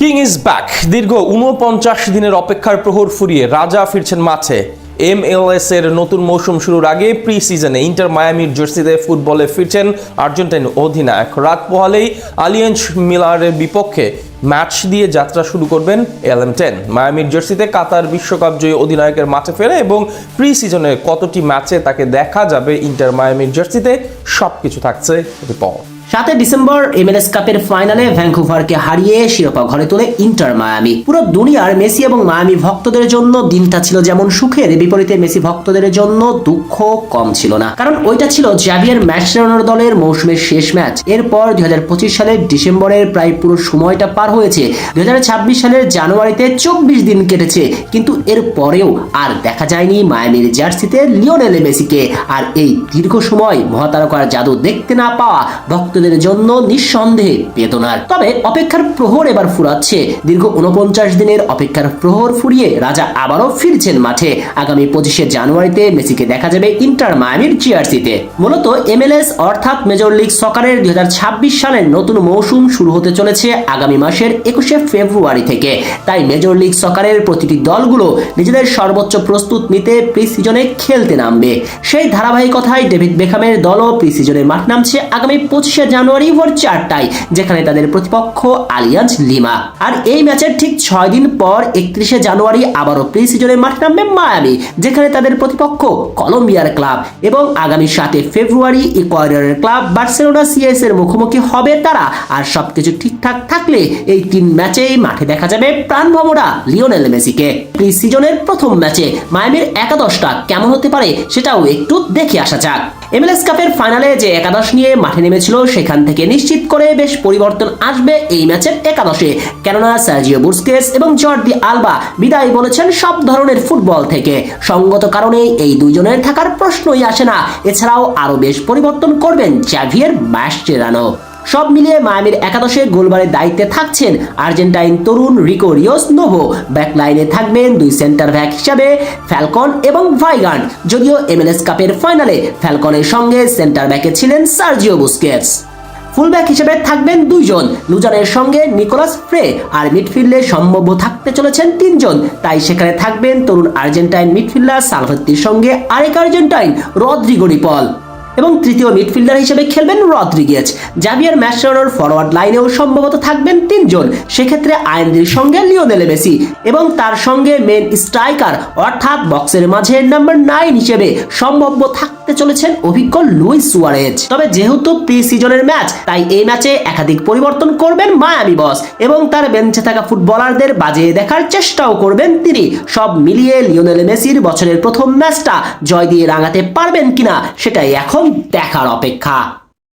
King is back. দীর্ঘ ৪৯ দিনের অপেক্ষার প্রহর ফুরিয়ে রাজা ফিরছেন মাঠে। MLS এর নতুন মৌসুম শুরুর আগে প্রি সিজনে ইন্টার মায়ামির জার্সিতে ফুটবলে ফিরছেন আর্জেন্টাইন অধিনায়ক। রাত পোহালেই আলিয়েন্জ মিলারের বিপক্ষে ম্যাচ দিয়ে যাত্রা শুরু করবেন LM10। মায়ামির জার্সিতে কাতার বিশ্বকাপ জয়ী অধিনায়কের মাঠে ফেরে এবং প্রি সিজনে কতটি ম্যাচে তাকে দেখা যাবে ইন্টার মায়ামির জার্সিতে, সবকিছু থাকছে রিপোর্ট। 7 ডিসেম্বর MLS কাপের ফাইনালে ভ্যাঙ্কুভারকে হারিয়ে শিরোপা ঘরে তোলে ইন্টার মায়ামি। পুরো দুনিয়ার মেসি এবং মায়ামি ভক্তদের জন্য দিনটা ছিল যেমন সুখের, বিপরীতে মেসি ভক্তদের জন্য দুঃখ কম ছিল না, কারণ ওইটা ছিল জাভিয়ার ম্যাসচেরানোর দলের মৌসুমের শেষ ম্যাচ। এরপর 2025 সালের ডিসেম্বরের প্রায় পুরো সময়টা পার হয়েছে। 2026 সালের জানুয়ারিতে 24 দিন কেটেছে, কিন্তু এর পরেও আর দেখা যায়নি মায়ামির জার্সিতে লিওনেল মেসিকে। আর এই দীর্ঘ সময় মহাতারকার জাদু দেখতে না পাওয়া ভক্তদের জন্য নিঃসন্দেহে বেদনার। তবে অপেক্ষার প্রহর এবার ফুরাচ্ছে। দীর্ঘ 49 দিনের অপেক্ষার প্রহর ফুরিয়ে রাজা আবারও ফিরছেন মাঠে। আগামী 25শে জানুয়ারিতে মেসিকে দেখা যাবে ইন্টার মায়ামির জার্সিতে। মূলত MLS অর্থাৎ মেজর লিগ সকারের 2026 সালের নতুন মৌসুম শুরু হতে চলেছে আগামী মাসের 21শে ফেব্রুয়ারি থেকে। তাই মেজর লিগ সকারের প্রতিটি দলগুলো নিজেদের সর্বোচ্চ প্রস্তুত নিতে প্রি সিজনে খেলতে নামবে। সেই ধারাবাহিকতায় ডেভিড বেকহামের দলও প্রি সিজনে মাঠ নামছে আগামী 25শে জানুয়ারি ভোর 4টায়, যেখানে তাদের প্রতিপক্ষ আলিয়াঞ্জ লিমা। আর এই ম্যাচের ঠিক 6 দিন পর 31শে জানুয়ারি আবারও প্রি সিজনে মাঠ নামবে মায়ামি, যেখানে তাদের প্রতিপক্ষ কলম্বিয়ার ক্লাব। এবং আগামী 7 ফেব্রুয়ারি ইকুয়েডরের ক্লাব বার্সেলোনা CS এর মুখোমুখি হবে তারা। আর সবকিছু ঠিকঠাক থাকলে এই 3 ম্যাচেই মাঠে দেখা যাবে প্রাণভমরা লিওনেল মেসিকে। প্রি সিজনের প্রথম ম্যাচে মায়ামির একাদশটা কেমন হতে পারে সেটাও একটু দেখে আসা যাক। MLS কাপের ফাইনালে যে একাদশ নিয়ে মাঠে নেমেছিল সেখান থেকে নিশ্চিত করে বেশ পরিবর্তন আসবে এই ম্যাচের একাদশে, কেননা সার্জিও বুস্কেটস এবং জর্দি আলবা বিদায় বলেছেন সব ধরনের ফুটবল থেকে। সঙ্গত কারণে এই দুইজনের থাকার প্রশ্নই আসে না। এছাড়াও আরো বেশ পরিবর্তন করবেন জাভিয়ার ম্যাসচেরানো। সব মিলিয়ে মায়ামির একাদশে গোলবারের দায়িত্বে থাকছেন আর্জেন্টাইন তরুণ রিকো রিওস নোভো। ব্যাকলাইনে থাকবেন 2 সেন্টার ব্যাক হিসাবে ফ্যালকন এবং ভাইগান্ড। যদিও MLS কাপের ফাইনালে ফ্যালকনের সঙ্গে সেন্টার ব্যাকে ছিলেন সার্জিও বুস্কেটস। ফুলব্যাক হিসেবে থাকবেন 2 জন, লুজানের সঙ্গে নিকোলাস ফ্রে। আর মিডফিল্ডে সম্ভাব্য থাকতে চলেছেন 3 জন। তাই সেখানে থাকবেন তরুণ আর্জেন্টাইন মিডফিল্ডার সালভাত্তির সঙ্গে আরেক আর্জেন্টাইন রদ্রিগো ডি পল। এবং তৃতীয় মিডফিল্ডার হিসেবে খেলবেন রদ্রিগেজ। জাভিয়ার ম্যাসচেরানোর ফরওয়ার্ড লাইনেও সম্ভবত থাকবেন 3 জন। সেক্ষেত্রে আয়েন্দ্রির সঙ্গে লিওনেল মেসি এবং তার সঙ্গে মেন স্ট্রাইকার অর্থাৎ বক্সের মাঝে নাম্বার 9 হিসেবে সম্ভাব্য থাকতে চলেছেন অভিজ্ঞ লুইস সুয়ারেজ। তবে যেহেতু প্রি সিজনের ম্যাচ, তাই এই ম্যাচে একাধিক পরিবর্তন করবেন মায়ামি বস এবং তার বেঞ্চে থাকা ফুটবলারদের বাজিয়ে দেখার চেষ্টাও করবেন তিনি। সব মিলিয়ে লিওনেল মেসির বছরের প্রথম ম্যাচটা জয় দিয়ে রাঙাতে পারবেন কিনা সেটাই এখন দেখার অপেক্ষা।